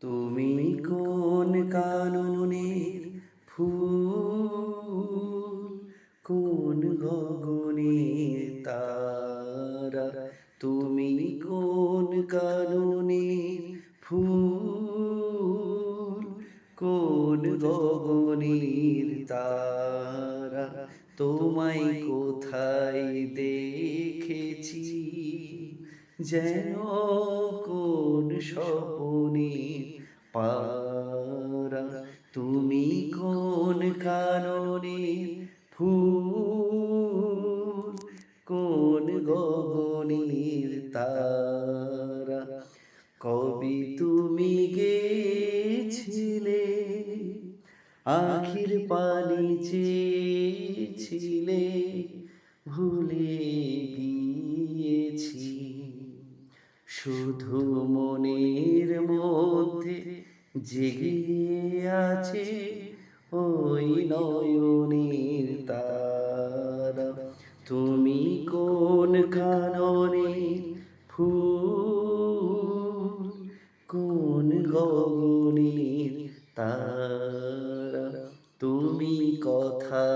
তুমি কোন কাননের ফুল, কোন গগনের তারা? তুমি কোন কাননের ফুল, কোন গগনের তারা? তোমায় কোথায় দেখেছি, যেন কোন স্বপনের পারা? তুমি কোন কাননের ফুল, কোন গগনের তারা? কবি তুমি গেছিলে, আখির পানি চেয়েছিলে, ভুলে গিয়েছি। শুধু মনের মধ্যে জেগে আছে ওই নয়নের তারা। তুমি কোন কাননের ফুল, কোন গগনের তারা? তুমি কথা